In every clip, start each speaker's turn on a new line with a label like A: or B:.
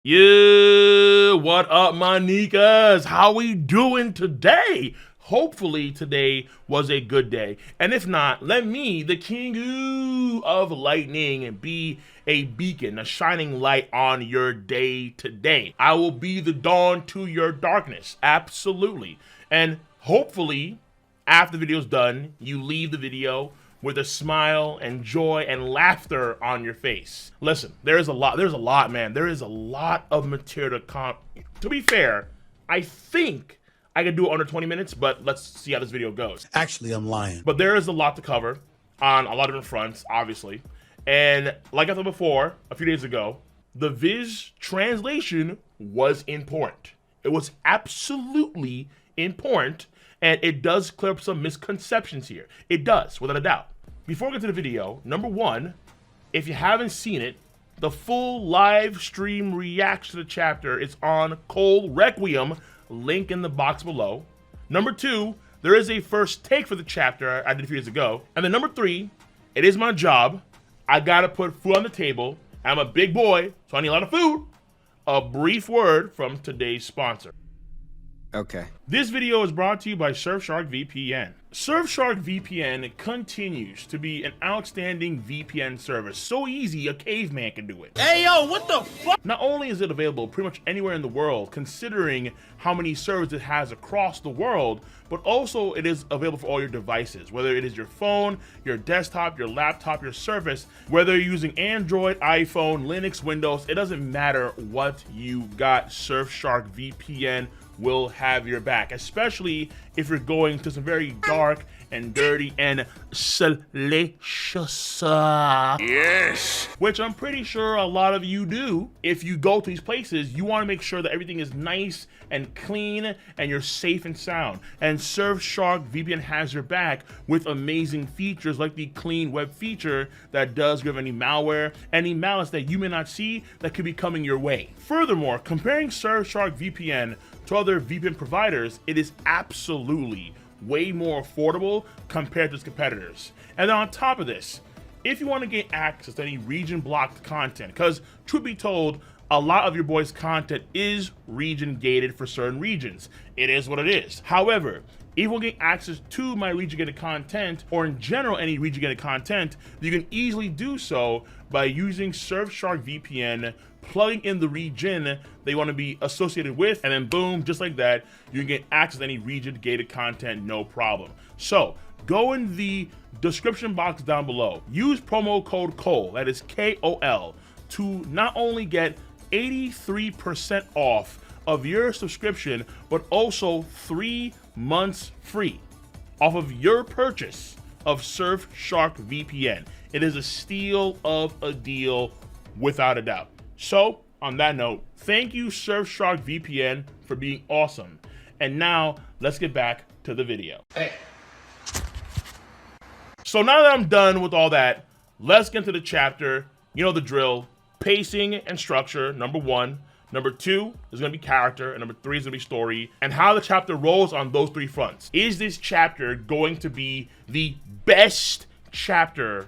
A: Yeah, what up, my Nikas? How we doing today? Hopefully today was a good day. And if not, let me, the king of lightning, be a beacon, a shining light on your day today. I will be the dawn to your darkness. Absolutely. And hopefully, after the video's done, you leave the video with a smile and joy and laughter on your face. Listen, there's a lot, man. There is a lot of material to be fair, I think I could do it under 20 minutes, but let's see how this video goes.
B: Actually, I'm lying.
A: But there is a lot to cover on a lot of different fronts, obviously. And like I said before, a few days ago, the Viz translation was important. It was absolutely important. And it does clear up some misconceptions here. It does, without a doubt. Before we get to the video, number one, if you haven't seen it, the full live stream reaction to the chapter is on Requiem, link in the box below. Number two, there is a first take for the chapter I did a few days ago. And then number three, it is my job. I gotta put food on the table. I'm a big boy, so I need a lot of food. A brief word from today's sponsor.
C: Okay.
A: This video is brought to you by Surfshark VPN. Surfshark VPN continues to be an outstanding VPN service. So easy, a caveman can do it.
B: Hey, yo, what the fuck?
A: Not only is it available pretty much anywhere in the world, considering how many servers it has across the world, but also it is available for all your devices, whether it is your phone, your desktop, your laptop, your Surface, whether you're using Android, iPhone, Linux, Windows, it doesn't matter what you got, Surfshark VPN will have your back, especially if you're going to some very dark and dirty and salacious, yes, which I'm pretty sure a lot of you do. If you go to these places, you want to make sure that everything is nice and clean and you're safe and sound. And Surfshark VPN has your back with amazing features like the clean web feature that does give any malware, any malice that you may not see that could be coming your way. Furthermore, comparing Surfshark VPN to other VPN providers, it is absolutely way more affordable compared to its competitors. And then on top of this, if you want to gain access to any region blocked content, because truth be told, a lot of your boys' content is region gated for certain regions. It is what it is. However, if you want to get access to my region gated content, or in general any region gated content, you can easily do so by using Surfshark VPN, plugging in the region they want to be associated with, and then boom, just like that, you can get access to any region gated content, no problem. So go in the description box down below, use promo code KOL, that is KOL, to not only get 83% off of your subscription, but also 3 months free off of your purchase of Surfshark VPN. It is a steal of a deal without a doubt. So on that note, thank you Surfshark VPN for being awesome. And now let's get back to the video.
B: Hey.
A: So now that I'm done with all that, let's get into the chapter. You know the drill. Pacing and structure, number one. Number two is going to be character, and number three is going to be story, and how the chapter rolls on those three fronts. Is this chapter going to be the best chapter,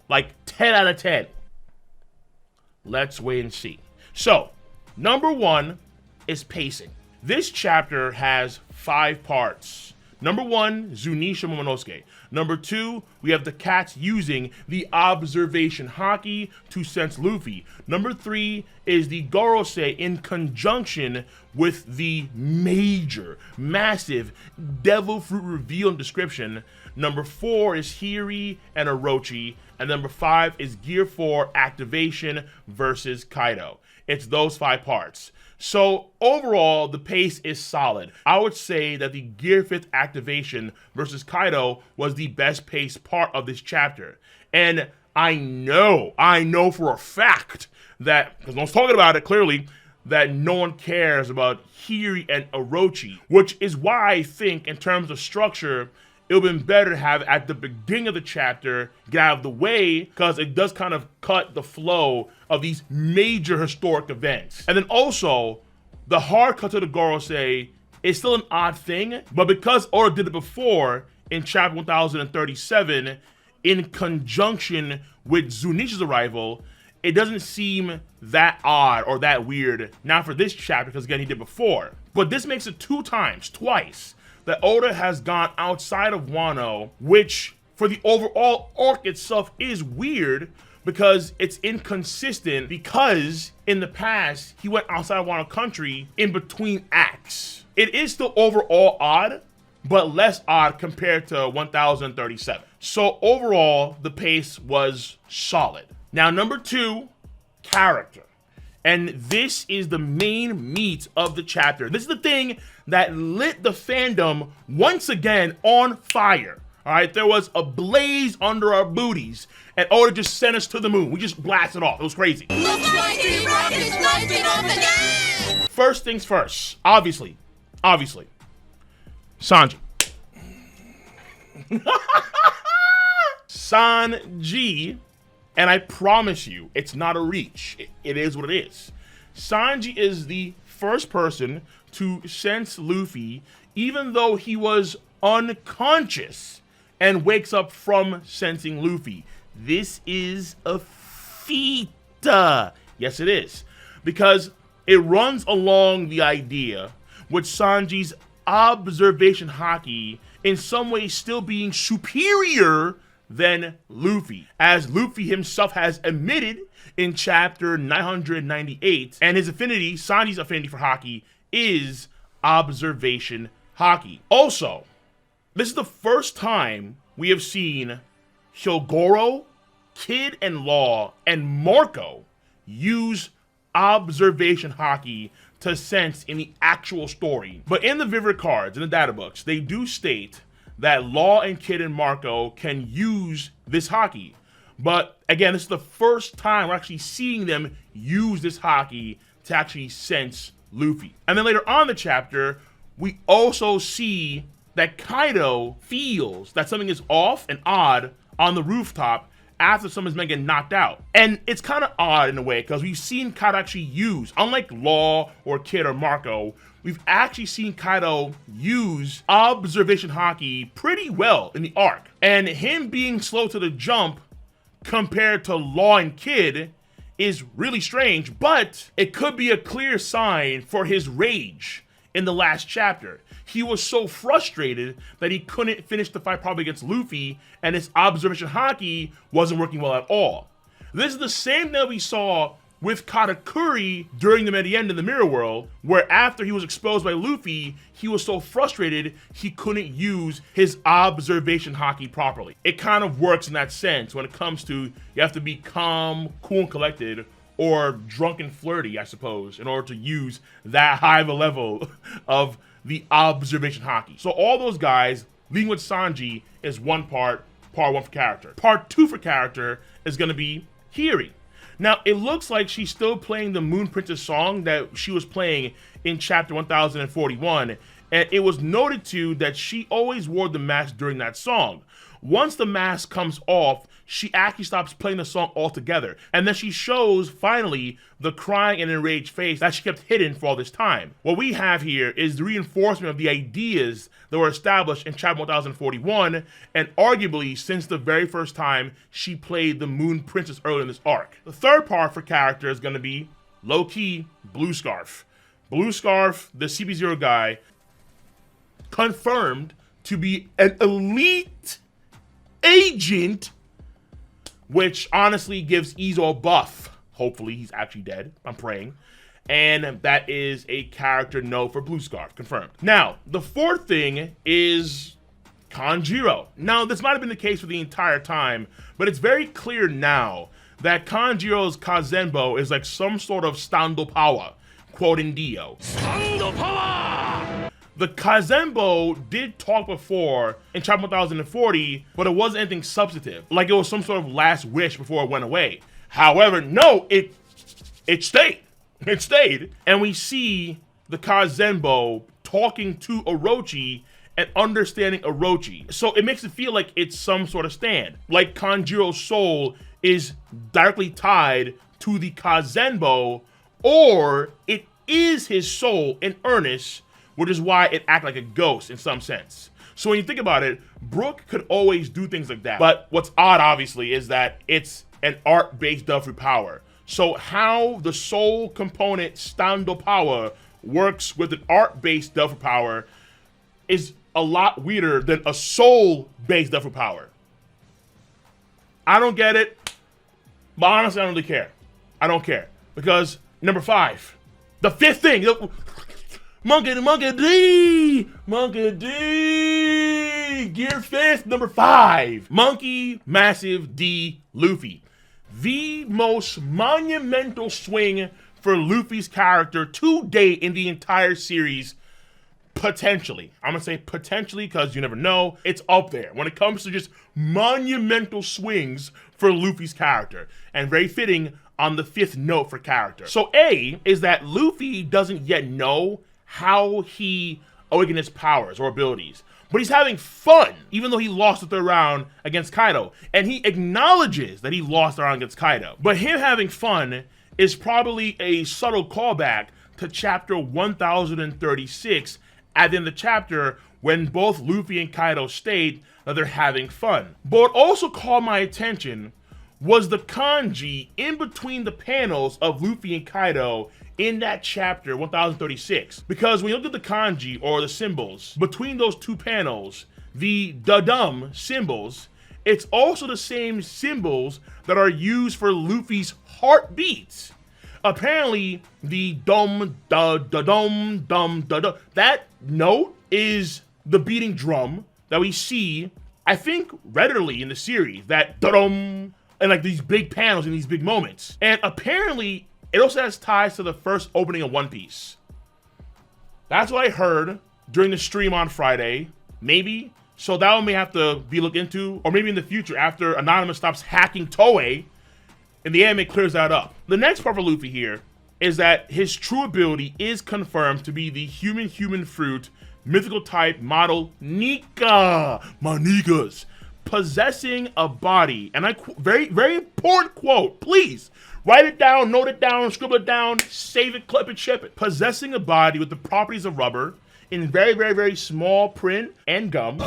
A: like 10 out of 10? Let's wait and see. So, number one is pacing. This chapter has 5 parts. Number one, Zunisha Momonosuke. Number two, we have the cats using the observation haki to sense Luffy. Number three is the Gorosei in conjunction with the massive devil fruit reveal and description. Number 4 is Hiri and Orochi. And number 5 is Gear 4 activation versus Kaido. It's those 5 parts. So overall, the pace is solid. I would say that the Gear 5th activation versus Kaido was the best paced part of this chapter. And I know for a fact that, because no one's talking about it clearly, that no one cares about Hiri and Orochi, which is why I think in terms of structure, it would have been better to have at the beginning of the chapter, get out of the way, because it does kind of cut the flow of these major historic events. And then also, the hard cut to the Gorosei is still an odd thing, but because Oda did it before in chapter 1037, in conjunction with Zunisha's arrival, it doesn't seem that odd or that weird, not for this chapter, because again, he did before. But this makes it twice, that Oda has gone outside of Wano, which for the overall arc itself is weird because it's inconsistent, because in the past, he went outside of Wano country in between acts. It is still overall odd, but less odd compared to 1037. So overall, the pace was solid. Now, number 2, character. And this is the main meat of the chapter. This is the thing that lit the fandom once again on fire. All right, there was a blaze under our booties, and Oda just sent us to the moon. We just blasted off. It was crazy. First things first, obviously, Sanji. Sanji, and I promise you, it's not a reach. It is what it is. Sanji is the first person to sense Luffy, even though he was unconscious, and wakes up from sensing Luffy. This is a feat. Yes, it is. Because it runs along the idea with Sanji's observation haki in some ways still being superior than Luffy, as Luffy himself has admitted in chapter 998, and his affinity, Sanji's affinity for haki, is observation haki. Also, this is the first time we have seen Hyogoro, Kid and Law, and Marco use observation haki to sense in the actual story. But in the Vivid cards, in the data books, they do state that Law and Kid and Marco can use this haki. But again, this is the first time we're actually seeing them use this haki to actually sense Luffy. And then later on in the chapter, we also see that Kaido feels that something is off and odd on the rooftop after someone's been getting knocked out. And it's kind of odd in a way, because we've seen Kaido actually use, unlike Law or Kid or Marco, we've actually seen Kaido use observation haki pretty well in the arc. And him being slow to the jump compared to Law and Kid is really strange, but it could be a clear sign for his rage in the last chapter. He was so frustrated that he couldn't finish the fight probably against Luffy, and his observation haki wasn't working well at all. This is the same thing that we saw with Katakuri during the Mediend in the Mirror World, where after he was exposed by Luffy, he was so frustrated he couldn't use his observation haki properly. It kind of works in that sense when it comes to you have to be calm, cool, and collected, or drunk and flirty, I suppose, in order to use that high of a level of the observation haki. So all those guys, leading with Sanji, is one part 1 for character. Part 2 for character is going to be Hiri. Now, it looks like she's still playing the Moon Princess song that she was playing in chapter 1041, and it was noted too that she always wore the mask during that song. Once the mask comes off, she actually stops playing the song altogether, and then she shows, finally, the crying and enraged face that she kept hidden for all this time. What we have here is the reinforcement of the ideas that were established in chapter 1041, and arguably since the very first time she played the Moon Princess early in this arc. The third part for character is going to be, low-key, Blue Scarf. Blue Scarf, the CP0 guy, confirmed to be an elite agent, which honestly gives Izo a buff. Hopefully he's actually dead. I'm praying. And that is a character no for Blue Scarf, confirmed. Now, the fourth thing is Kanjiro. Now, this might have been the case for the entire time, but it's very clear now that Kanjiro's Kazenbo is like some sort of stando power, quoting Dio. Stando power! The Kazenbo did talk before in chapter 1040, but it wasn't anything substantive. Like it was some sort of last wish before it went away. However, no, it stayed. It stayed. And we see the Kazenbo talking to Orochi and understanding Orochi. So it makes it feel like it's some sort of stand. Like Kanjiro's soul is directly tied to the Kazenbo, or it is his soul in earnest, which is why it acts like a ghost in some sense. So when you think about it, Brook could always do things like that. But what's odd, obviously, is that it's an art based done through power. So how the soul component stando power works with an art-based Duffy power is a lot weirder than a soul-based Duffy power. I don't get it, but honestly, I don't really care. I don't care. Because, number 5, the 5th thing, Monkey D, Gear 5th, number 5, Monkey Massive D Luffy. The most monumental swing for Luffy's character to date in the entire series, potentially. I'm gonna say potentially because you never know. It's up there when it comes to just monumental swings for Luffy's character, and very fitting on the 5th note for character. So A is that Luffy doesn't yet know how he awakens his powers or abilities, but he's having fun, even though he lost the 3rd round against Kaido. And he acknowledges that he lost the round against Kaido. But him having fun is probably a subtle callback to chapter 1036 at the end of the chapter, when both Luffy and Kaido state that they're having fun. But what also caught my attention was the kanji in between the panels of Luffy and Kaido in that chapter 1036. Because when you look at the kanji, or the symbols, between those 2 panels, the da-dum symbols, it's also the same symbols that are used for Luffy's heartbeats. Apparently, the dum da da dum dum da da, that note is the beating drum that we see, I think, readily in the series. That da dum, and like these big panels and these big moments. And apparently, it also has ties to the first opening of One Piece. That's what I heard during the stream on Friday. Maybe. So that one may have to be looked into, or maybe in the future after Anonymous stops hacking Toei and the anime clears that up. The next part for Luffy here is that his true ability is confirmed to be the human fruit mythical type model Nika, my niggas, possessing a body. And very, very important quote, please. Write it down, note it down, scribble it down, save it, clip it, ship it. Possessing a body with the properties of rubber in very, very, very small print and gum.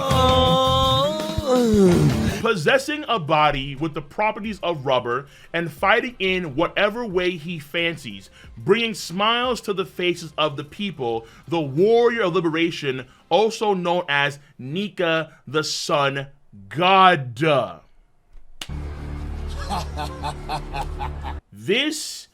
A: Possessing a body with the properties of rubber and fighting in whatever way he fancies, bringing smiles to the faces of the people, the warrior of liberation, also known as Nika the Sun God. This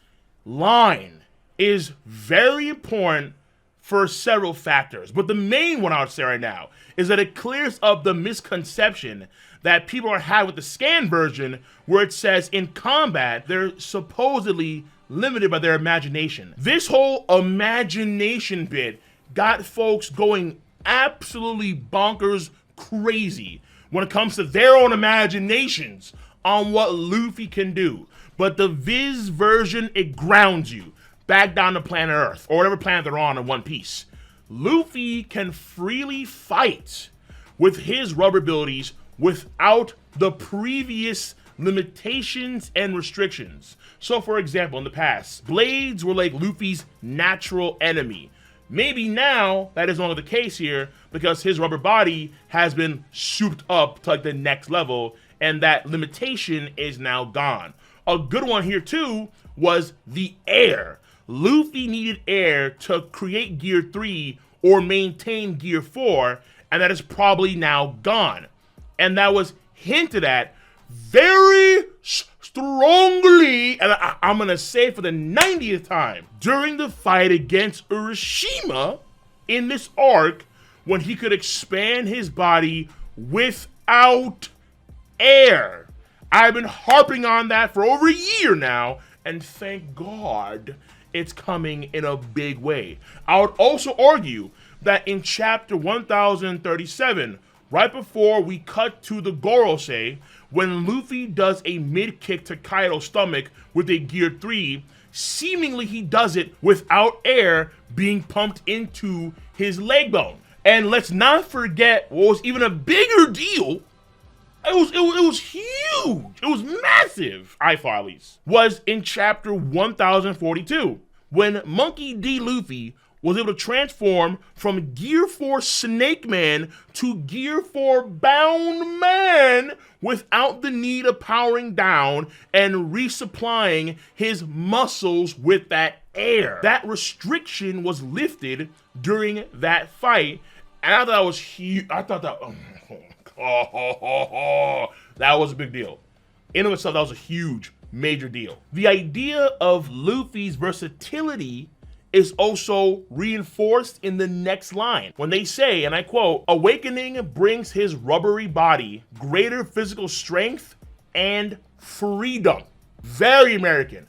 A: line is very important for several factors, but the main one I would say right now is that it clears up the misconception that people are having with the scan version, where it says in combat they're supposedly limited by their imagination. This whole imagination bit got folks going absolutely bonkers crazy when it comes to their own imaginations on what Luffy can do. But the Viz version, it grounds you back down to planet Earth, or whatever planet they're on in One Piece. Luffy can freely fight with his rubber abilities without the previous limitations and restrictions. So for example, in the past, blades were like Luffy's natural enemy. Maybe now that is no longer the case here, because his rubber body has been souped up to like the next level, and that limitation is now gone. A good one here too was the air. Luffy needed air to create Gear 3 or maintain Gear 4, and that is probably now gone. And that was hinted at very strongly, and I'm gonna say for the 90th time, during the fight against Urashima in this arc, when he could expand his body without air. I've been harping on that for over a year now, and thank God it's coming in a big way. I would also argue that in chapter 1037, right before we cut to the Gorosei, when Luffy does a mid-kick to Kaido's stomach with a Gear 3, seemingly he does it without air being pumped into his leg bone. And let's not forget what was even a bigger deal. It was huge. It was massive. I thought, at least, was in chapter 1042, when Monkey D. Luffy was able to transform from Gear 4 Snake Man to Gear 4 Bound Man without the need of powering down and resupplying his muscles with that air. That restriction was lifted during that fight, and I thought that was huge. I thought that, that was a big deal. In of itself, that was a huge, major deal. The idea of Luffy's versatility is also reinforced in the next line when they say, and I quote, "Awakening brings his rubbery body greater physical strength and freedom." Very American,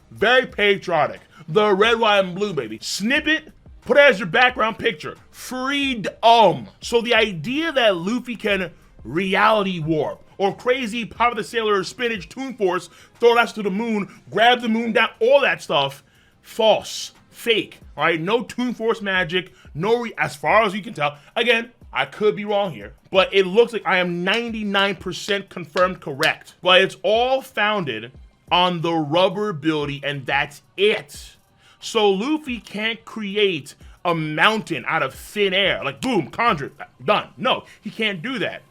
A: very patriotic. The red, white, and blue, baby. Snip it, put it as your background picture. Freedom. So the idea that Luffy can reality warp or crazy Pop of the Sailor spinach Toon Force, throw that to the moon, grab the moon down, all that stuff, false. Fake, all right? No Toon Force magic, as far as you can tell. Again, I could be wrong here, but it looks like I am 99% confirmed correct. But it's all founded on the rubber ability, and that's it. So Luffy can't create a mountain out of thin air, like boom, conjure, done. No, he can't do that.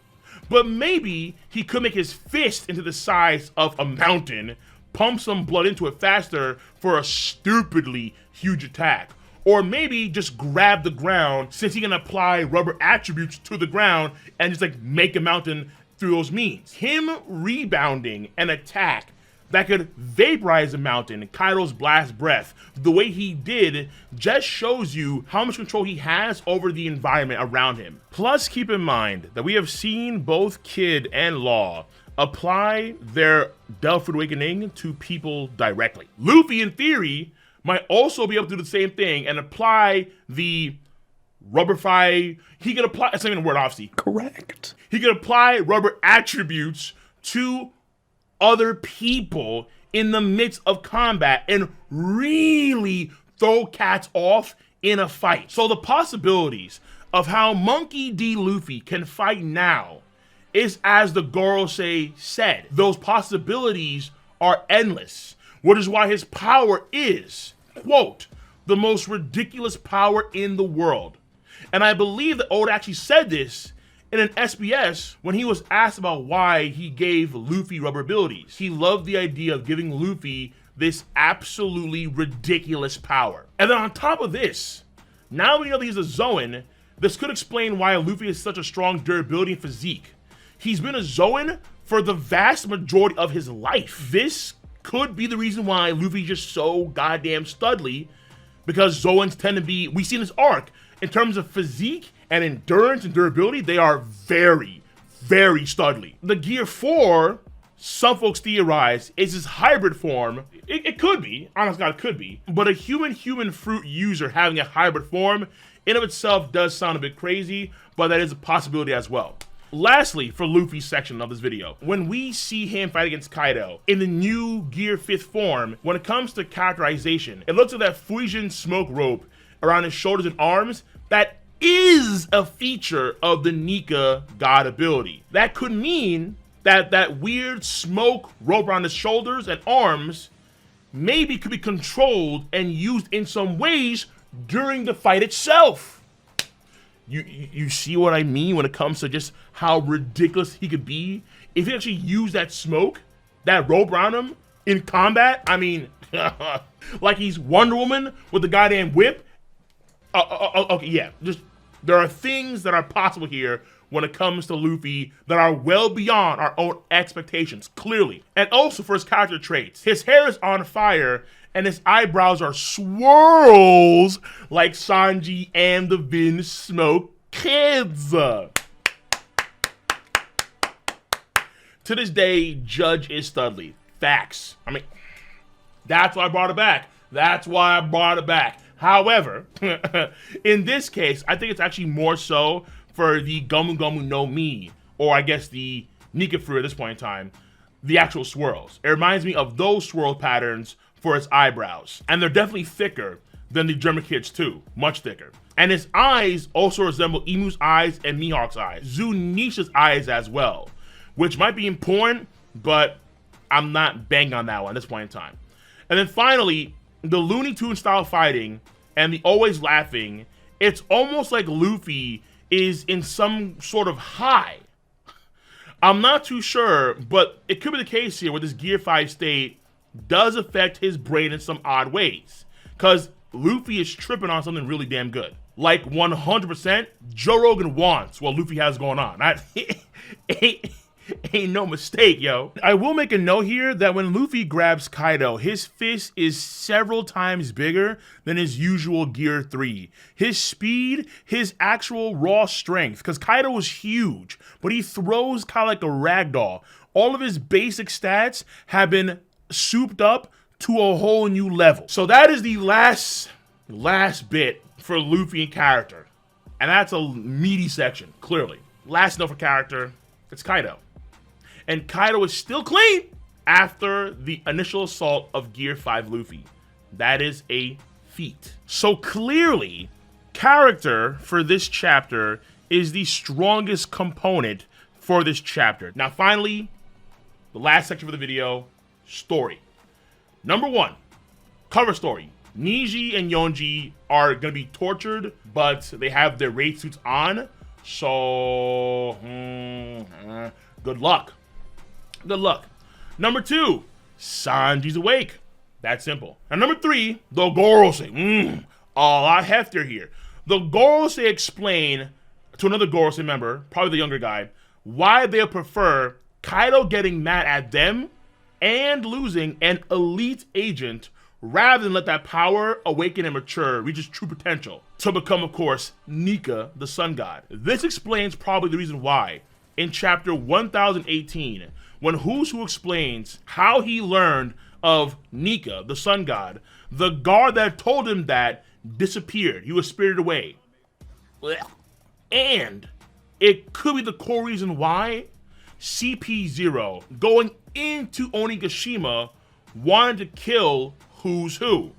A: But maybe he could make his fist into the size of a mountain, pump some blood into it faster for a stupidly huge attack. Or maybe just grab the ground, since he can apply rubber attributes to the ground and just like make a mountain through those means. Him rebounding an attack that could vaporize a mountain, Kaido's blast breath, the way he did just shows you how much control he has over the environment around him. Plus, keep in mind that we have seen both Kid and Law apply their Delphic Awakening to people directly. Luffy, in theory, might also be able to do the same thing and apply the rubberify. He could apply, that's not even a word, obviously.
B: Correct.
A: He could apply rubber attributes to other people in the midst of combat and really throw cats off in a fight. So the possibilities of how Monkey D. Luffy can fight now is, as the Gorosei said, those possibilities are endless, which is why his power is, quote, the most ridiculous power in the world. And I believe that Oda actually said this in an SBS when he was asked about why he gave Luffy rubber abilities. He loved the idea of giving Luffy this absolutely ridiculous power. And then on top of this, now we know that he's a Zoan, this could explain why Luffy has such a strong durability and physique. He's been a Zoan for the vast majority of his life. This could be the reason why Luffy's just so goddamn studly, because Zoans tend to be, we see in this arc, in terms of physique and endurance and durability, they are very, very studly. The Gear 4, some folks theorize, is his hybrid form. It could be, honest God, it could be, but a human fruit user having a hybrid form in of itself does sound a bit crazy, but that is a possibility as well. Lastly, for Luffy's section of this video, when we see him fight against Kaido in the new Gear 5th form, when it comes to characterization, it looks like that Fuijin smoke rope around his shoulders and arms, that is a feature of the Nika god ability. That could mean that that weird smoke rope around his shoulders and arms maybe could be controlled and used in some ways during the fight itself. You see what I mean when it comes to just how ridiculous he could be? If he actually used that smoke, that rope around him in combat, I mean, like he's Wonder Woman with the goddamn whip. Okay, yeah, just there are things that are possible here when it comes to Luffy that are well beyond our own expectations, clearly. And also for his character traits. His hair is on fire and his eyebrows are swirls like Sanji and the Vin Smoke Kids. To this day, Judge is studly. Facts. I mean, that's why I brought it back. That's why I brought it back. However, in this case, I think it's actually more so for the Gomu Gomu no Mi, or I guess the Nika fruit at this point in time, the actual swirls. It reminds me of those swirl patterns for his eyebrows. And they're definitely thicker than the German kids too, much thicker. And his eyes also resemble Emu's eyes and Mihawk's eyes. Zunisha's eyes as well, which might be important, but I'm not banging on that one at this point in time. And then finally, the Looney Tunes style fighting and the always laughing, it's almost like Luffy is in some sort of high. I'm not too sure, but it could be the case here where this Gear 5 state does affect his brain in some odd ways. Because Luffy is tripping on something really damn good. Like 100%, Joe Rogan wants what Luffy has going on. Ain't no mistake, yo. I will make a note here that when Luffy grabs Kaido, his fist is several times bigger than his usual Gear 3. His speed, his actual raw strength, because Kaido is huge, but he throws kind of like a ragdoll. All of his basic stats have been souped up to a whole new level. So that is the last bit for Luffy and character. And that's a meaty section, clearly. Last note for character, it's Kaido. And Kaido is still clean after the initial assault of Gear 5 Luffy. That is a feat. So clearly, character for this chapter is the strongest component for this chapter. Now finally, the last section of the video, story. Number 1, cover story. Niji and Yonji are going to be tortured, but they have their raid suits on. So, good luck. Good luck. Number 2, Sanji's awake. That's simple. And number 3, the Gorosei. A lot heftier here. The Gorosei explain to another Gorosei member, probably the younger guy, why they'll prefer Kaido getting mad at them and losing an elite agent rather than let that power awaken and mature, reach its true potential to become, of course, Nika, the sun god. This explains probably the reason why in chapter 1018, when Who's Who explains how he learned of Nika, the sun god, the guard that told him that disappeared. He was spirited away. And it could be the core reason why CP0, going into Onigashima, wanted to kill Who's Who,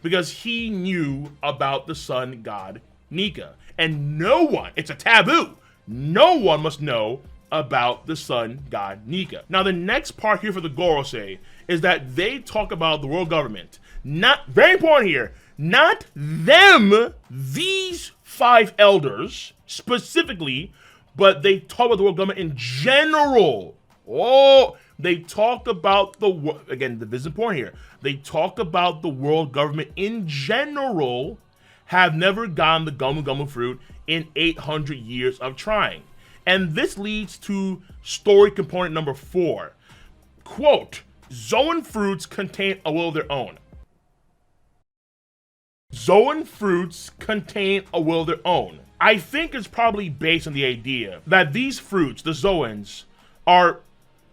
A: because he knew about the sun god Nika. And no one, it's a taboo, no one must know about the sun god Nika. Now the next part here for the Gorosei is that they talk about the world government. Not, very important here, not them, these 5 elders specifically, but they talk about the world government in general. Oh, they talk about again, this is important here. They talk about the world government in general have never gotten the Gumu Gumu fruit in 800 years of trying. And this leads to story component number 4. Quote, Zoan fruits contain a will of their own. Zoan fruits contain a will of their own. I think it's probably based on the idea that these fruits, the Zoans, are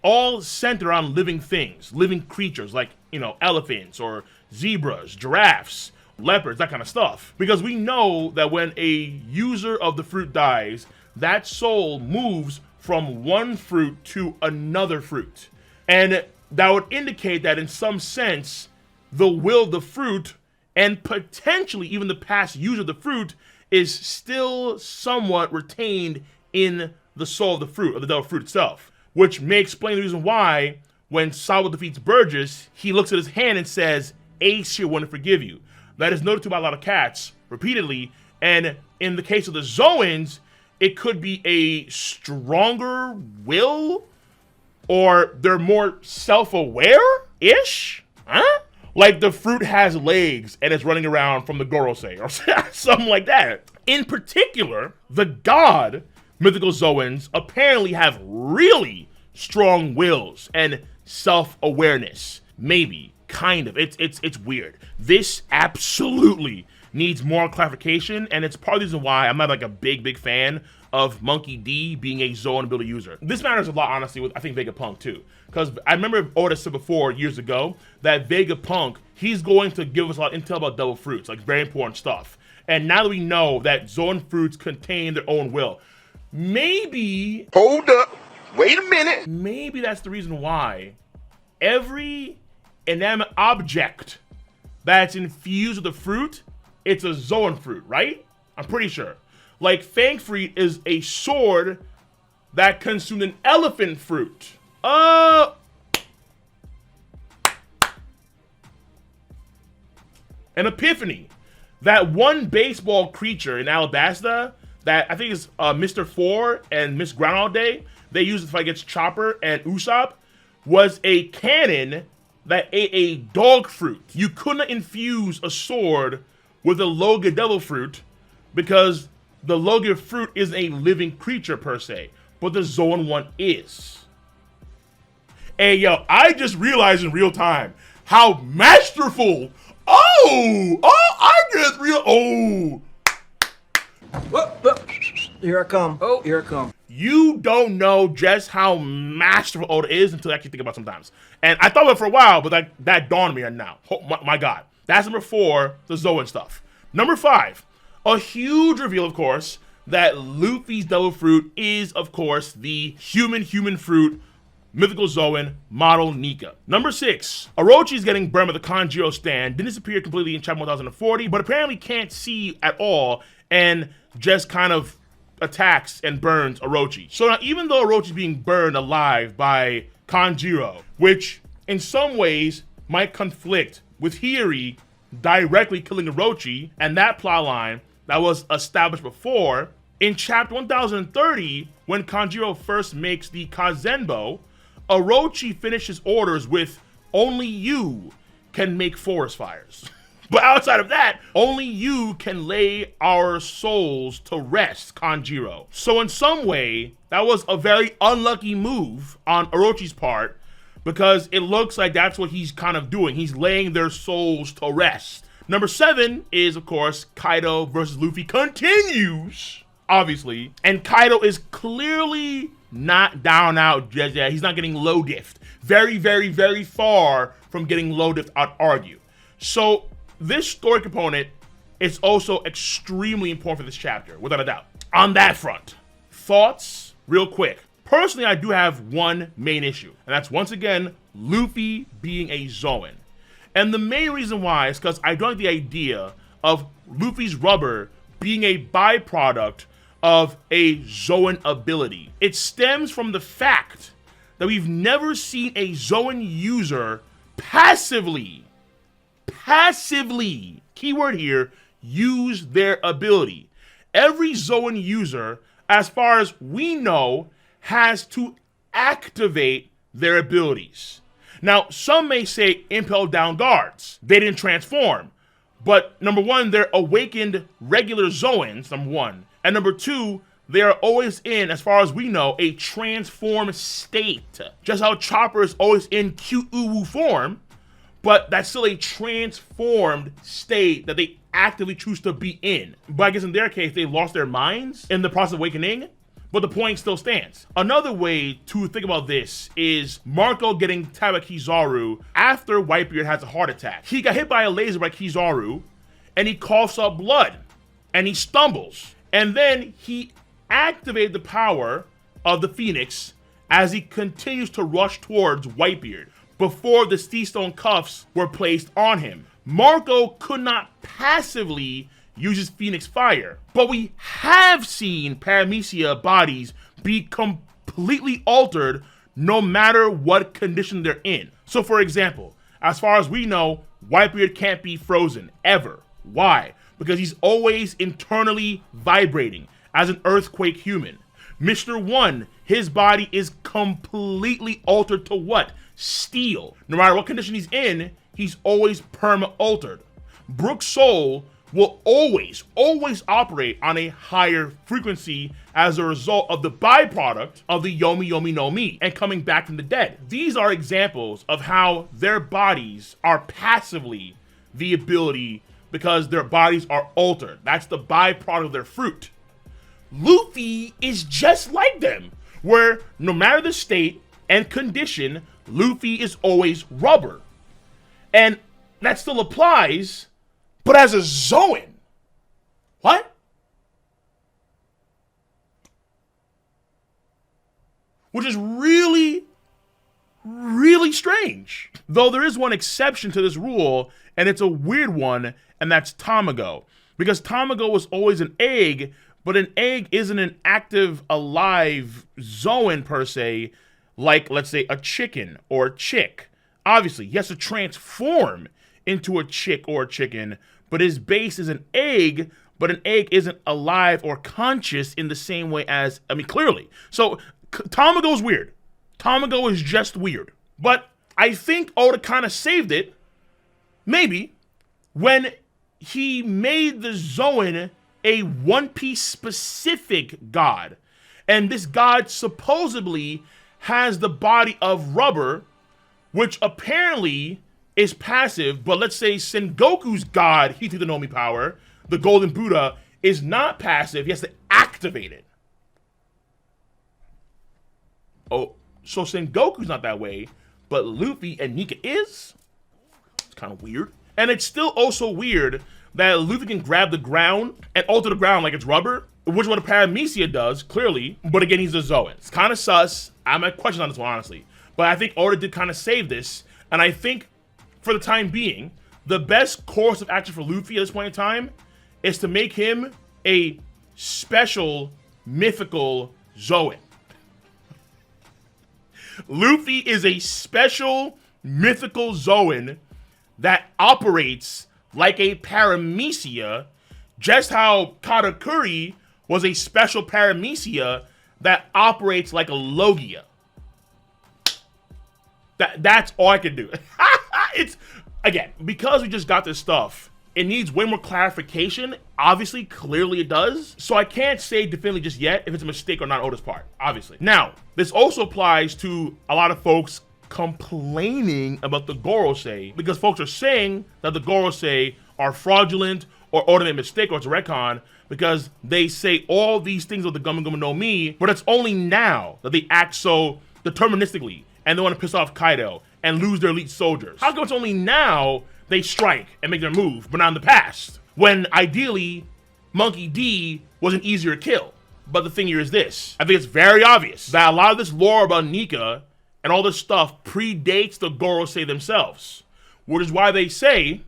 A: all centered around living things, living creatures like, you know, elephants or zebras, giraffes, leopards, that kind of stuff. Because we know that when a user of the fruit dies, that soul moves from one fruit to another fruit. And that would indicate that in some sense, the will of the fruit and potentially even the past user of the fruit is still somewhat retained in the soul of the fruit, of the devil fruit itself. Which may explain the reason why when Sabo defeats Burgess, he looks at his hand and says, Ace here wouldn't forgive you. That is noted to by a lot of cats repeatedly. And in the case of the Zoans, it could be a stronger will, or they're more self-aware-ish? Huh? Like the fruit has legs and is running around from the Gorosei or something like that. In particular, the god mythical Zoans apparently have really strong wills and self-awareness. Maybe, kind of. It's weird. This absolutely needs more clarification, and it's part of the reason why I'm not like a big fan of Monkey D being a Zoan ability user. This matters a lot, honestly, with I think Vegapunk too. Because I remember Oda said before, years ago, that Vegapunk, he's going to give us a lot of intel about devil fruits, like very important stuff. And now that we know that Zoan fruits contain their own will, maybe...
C: Hold up. Wait a minute.
A: Maybe that's the reason why every inanimate object that's infused with the fruit, it's a Zoan fruit, right? I'm pretty sure. Like Fang Fruit is a sword that consumed an elephant fruit. An epiphany. That one baseball creature in Alabasta that I think is Mr. Four and Miss Groundhog Day, they used to fight against Chopper and Usopp, was a cannon that ate a dog fruit. You couldn't infuse a sword with a Loga Devil Fruit because the Loga Fruit isn't a living creature per se, but the Zoan one is. Hey, yo, I just realized in real time how masterful. I just
D: Here I come. Oh, here I come.
A: You don't know just how masterful Oda is until you actually think about it sometimes. And I thought about it for a while, but that dawned on me now. Oh, my God. That's number 4, the Zoan stuff. Number 5, a huge reveal, of course, that Luffy's Devil Fruit is, of course, the human fruit, mythical Zoan, model Nika. Number 6, Orochi's getting burned with the Kanjiro stand, didn't disappear completely in chapter 1040, but apparently can't see at all and just kind of attacks and burns Orochi. So now even though Orochi's being burned alive by Kanjiro, which in some ways might conflict with Hiri directly killing Orochi and that plotline that was established before, in chapter 1030, when Kanjiro first makes the Kazenbo, Orochi finishes orders with only you can make forest fires. But outside of that, only you can lay our souls to rest, Kanjiro. So in some way, that was a very unlucky move on Orochi's part because it looks like that's what he's kind of doing. He's laying their souls to rest. Number 7 is, of course, Kaido versus Luffy continues, obviously. And Kaido is clearly not down out just yet. He's not getting low diffed. Very, very, very far from getting low diffed, I'd argue. So this story component is also extremely important for this chapter, without a doubt. On that front, thoughts real quick. Personally, I do have one main issue, and that's once again, Luffy being a Zoan. And the main reason why is because I don't like the idea of Luffy's rubber being a byproduct of a Zoan ability. It stems from the fact that we've never seen a Zoan user passively, keyword here, use their ability. Every Zoan user, as far as we know, has to activate their abilities. Now, some may say impel down guards. They didn't transform. But number 1, they're awakened regular Zoans, number 1. And number 2, they are always in, as far as we know, a transformed state. Just how Chopper is always in cute uwu form, but that's still a transformed state that they actively choose to be in. But I guess in their case, they lost their minds in the process of awakening, but the point still stands. Another way to think about this is Marco getting tapped by Kizaru after Whitebeard has a heart attack. He got hit by a laser by Kizaru, and he coughs up blood, and he stumbles. And then he activated the power of the Phoenix as he continues to rush towards Whitebeard before the Steel cuffs were placed on him. Marco could not passively use his Phoenix fire, but we have seen Paramecia bodies be completely altered no matter what condition they're in. So for example, as far as we know, Whitebeard can't be frozen, ever. Why? Because he's always internally vibrating as an earthquake human. Mr. One, his body is completely altered to what? Steel. No matter what condition he's in, he's always perma-altered. Brook's soul will always operate on a higher frequency as a result of the byproduct of the Yomi Yomi no Mi and coming back from the dead. These are examples of how their bodies are passively the ability because their bodies are altered. That's the byproduct of their fruit. Luffy is just like them, where no matter the state and condition, Luffy is always rubber. And that still applies, but as a Zoan. What? Which is really, really strange. Though there is one exception to this rule, and it's a weird one, and that's Tamago. Because Tamago was always an egg, but an egg isn't an active, alive Zoan per se, like, let's say, a chicken or a chick. Obviously, he has to transform into a chick or a chicken, but his base is an egg, but an egg isn't alive or conscious in the same way as, I mean, clearly. So Tamago's weird. Tamago is just weird. But I think Oda kind of saved it, maybe, when he made the Zoan a One Piece specific god. And this god supposedly has the body of rubber, which apparently is passive, but let's say Sengoku's god, Hito no Mi power, the Golden Buddha, is not passive. He has to activate it. Oh, so Sengoku's not that way, but Luffy and Nika is? It's kind of weird. And it's still also weird that Luffy can grab the ground and alter the ground like it's rubber, which is what a Paramecia does, clearly, but again, he's a Zoan. It's kind of sus. I'm at question on this one, honestly. But I think Oda did kind of save this, and I think, for the time being, the best course of action for Luffy at this point in time is to make him a special, mythical Zoan. Luffy is a special, mythical Zoan that operates like a Paramecia, just how Katakuri was a special Paramecia that operates like a Logia. That's all I can do. It's, again, because we just got this stuff, it needs way more clarification. Obviously, clearly it does. So I can't say definitively just yet if it's a mistake or not Oda's part, obviously. Now, this also applies to a lot of folks complaining about the Gorosei, because folks are saying that the Gorosei are fraudulent or Oda made a mistake or it's a retcon, because they say all these things with the Gum Gum no Mi, but it's only now that they act so deterministically and they want to piss off Kaido and lose their elite soldiers. How come it's only now they strike and make their move, but not in the past, when ideally Monkey D was an easier kill? But the thing here is this. I think it's very obvious that a lot of this lore about Nika and all this stuff predates the Gorosei themselves, which is why they say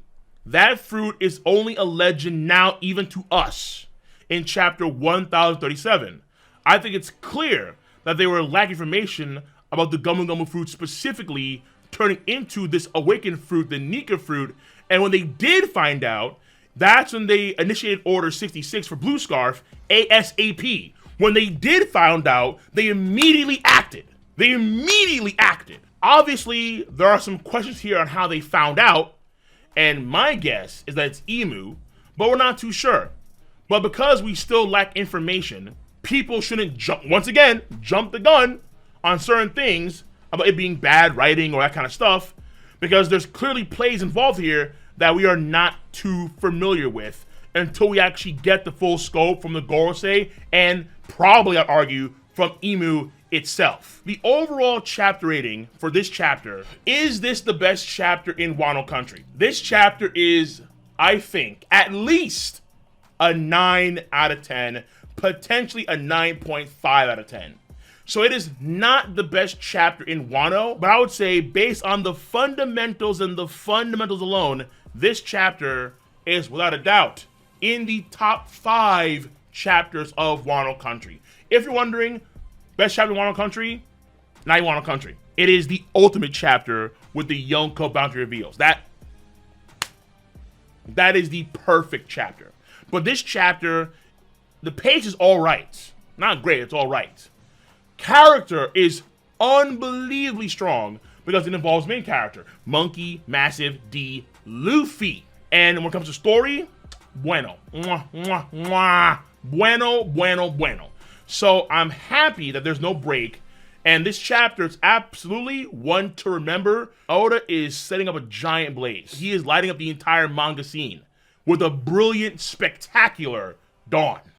A: that fruit is only a legend now even to us in chapter 1037. I think it's clear that they were lacking information about the Gumu Gumu fruit specifically turning into this awakened fruit, the Nika fruit, and when they did find out, that's when they initiated Order 66 for Blue Scarf ASAP. When they did find out, they immediately acted. They immediately acted. Obviously, there are some questions here on how they found out, and my guess is that it's Emu, but we're not too sure. But because we still lack information, people shouldn't jump the gun on certain things about it being bad writing or that kind of stuff, because there's clearly plays involved here that we are not too familiar with until we actually get the full scope from the Gorosei and probably, I'd argue, from Emu itself. The overall chapter rating for this chapter, is this the best chapter in Wano Country? This chapter is, I think, at least a 9 out of 10, potentially a 9.5 out of 10. So it is not the best chapter in Wano, but I would say based on the fundamentals and the fundamentals alone, this chapter is without a doubt in the top 5 chapters of Wano Country. If you're wondering, best chapter in Wano Country, not Wano Country. It is the ultimate chapter with the Yonko bounty reveals. That is the perfect chapter. But this chapter, the pace is all right. Not great, it's all right. Character is unbelievably strong because it involves main character, Monkey, Massive, D, Luffy. And when it comes to story, bueno. Mwah, mwah, mwah. Bueno, bueno, bueno. So I'm happy that there's no break. And this chapter is absolutely one to remember. Oda is setting up a giant blaze. He is lighting up the entire manga scene with a brilliant, spectacular dawn.